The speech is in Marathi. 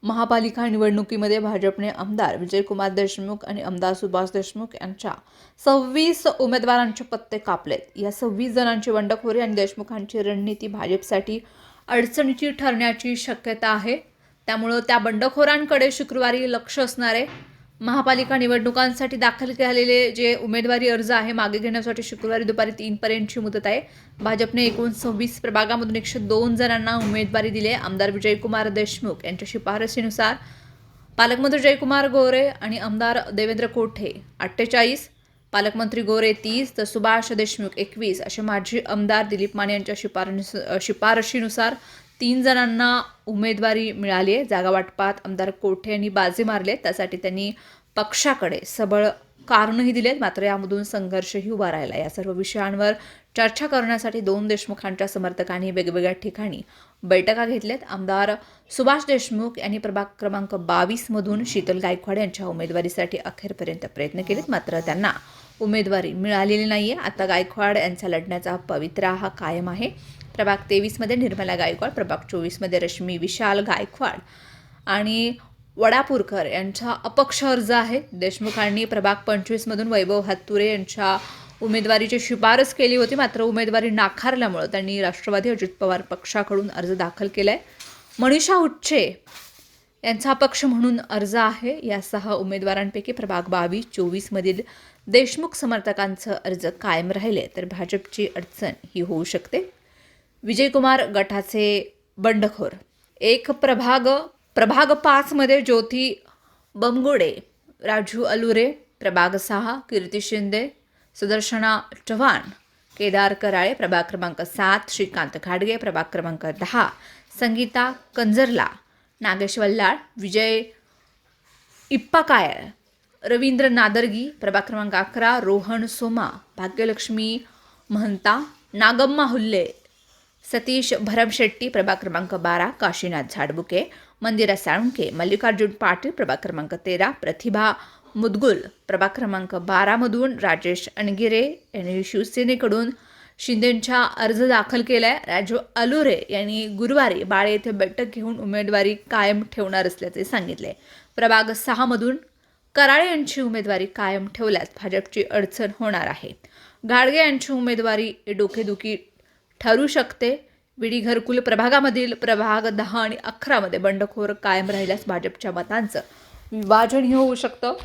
महापालिका निवडणुकीमध्ये भाजपने आमदार विजयकुमार देशमुख आणि आमदार सुभाष देशमुख यांच्या 26 उमेदवारांचे पत्ते कापलेत। या 26 जणांची बंडखोरी आणि देशमुखांची रणनीती भाजपसाठी अडचणीची ठरण्याची शक्यता आहे। त्यामुळे त्या बंडखोरांकडे शुक्रवारी लक्ष असणार आहे। महापालिका निवडणुकांसाठी दाखल केलेले जे उमेदवारी अर्ज आहे मागे घेण्यासाठी शुक्रवारी दुपारी 3 पर्यंतची मुदत आहे। भाजपने एकूण 26 प्रभागामधून 102 जणांना उमेदवारी दिली आहे। आमदार विजयकुमार देशमुख यांच्या शिफारसीनुसार पालकमंत्री जयकुमार गोरे आणि आमदार देवेंद्र कोठे 48, पालकमंत्री गोरे 30 तर सुभाष देशमुख 21 असे माजी आमदार दिलीप माने यांच्या शिफारशीनुसार 3 जणांना उमेदवारी मिळाली आहे। जागा वाटपात आमदार कोठे यांनी बाजी मारले, त्यासाठी त्यांनी पक्षाकडे सबळ कारणही दिलेत। मात्र यामधून संघर्षही उभा राहिला। या सर्व विषयांवर चर्चा करण्यासाठी 2 देशमुखांच्या समर्थकांनी वेगवेगळ्या ठिकाणी बैठका घेतल्यात। आमदार सुभाष देशमुख यांनी प्रभाग क्रमांक 22 मधून शीतल गायकवाड यांच्या उमेदवारीसाठी अखेरपर्यंत प्रयत्न केलेत, मात्र त्यांना उमेदवारी मिळालेली नाहीये। आता गायकवाड यांचा लढण्याचा पवित्रा हा कायम आहे। प्रभाग 23 मध्ये निर्मला गायकवाड, प्रभाग 24 मध्ये रश्मी विशाल गायकवाड आणि वडापूरकर यांचा अपक्ष अर्ज आहे। देशमुखांनी प्रभाग 25 मधून वैभव हातुरे यांच्या उमेदवारीची शिफारस केली होती, मात्र उमेदवारी नाकारल्यामुळे त्यांनी राष्ट्रवादी अजित पवार पक्षाकडून अर्ज दाखल केलाय। मनीषा उच्चे यांचा अपक्ष म्हणून अर्ज आहे। या 6 उमेदवारांपैकी प्रभाग 22-24 मधील देशमुख समर्थकांचं अर्ज कायम राहिले तर भाजपची अडचण ही होऊ शकते। विजयकुमार गटाचे बंडखोर एक प्रभाग 5 मध्ये ज्योती बमगोडे, राजू अलुरे, प्रभाग 6 कीर्ती शिंदे, सुदर्शना चव्हाण, केदार कराळे, प्रभाग क्रमांक 7 श्रीकांत घाडगे, प्रभाग क्रमांक 10 संगीता कंजरला, नागेश वल्लाळ, विजय इप्पाकायर, रवींद्र नादरगी, प्रभाग क्रमांक 11 रोहन सोमा, भाग्यलक्ष्मी महंता, नागम्मा हुल्ले, सतीश भरमशेट्टी, प्रभाग क्रमांक 12 काशीनाथ झाडबुके, मंदिरा साळुंके, मल्लिकार्जुन पाटील, प्रभाग क्रमांक 13 प्रतिभा मुदगुल, प्रभाग क्रमांक 12 मधून राजेश अणगिरे यांनी शिवसेनेकडून शिंदेंचा अर्ज दाखल केलाय। राजू अलुरे यांनी गुरुवारी बाळे येथे बैठक घेऊन उमेदवारी कायम ठेवणार असल्याचे सांगितले। प्रभाग 6 मधून कराळे यांची उमेदवारी कायम ठेवल्यास भाजपची अडचण होणार आहे। घाडगे यांची उमेदवारी डोकेदुखी ठरू शकते। विडी घरकुल प्रभागामधील प्रभाग 10 आणि 11 मध्ये बंडखोर कायम राहिल्यास भाजपच्या मतांचं विभाजनही होऊ शकतं।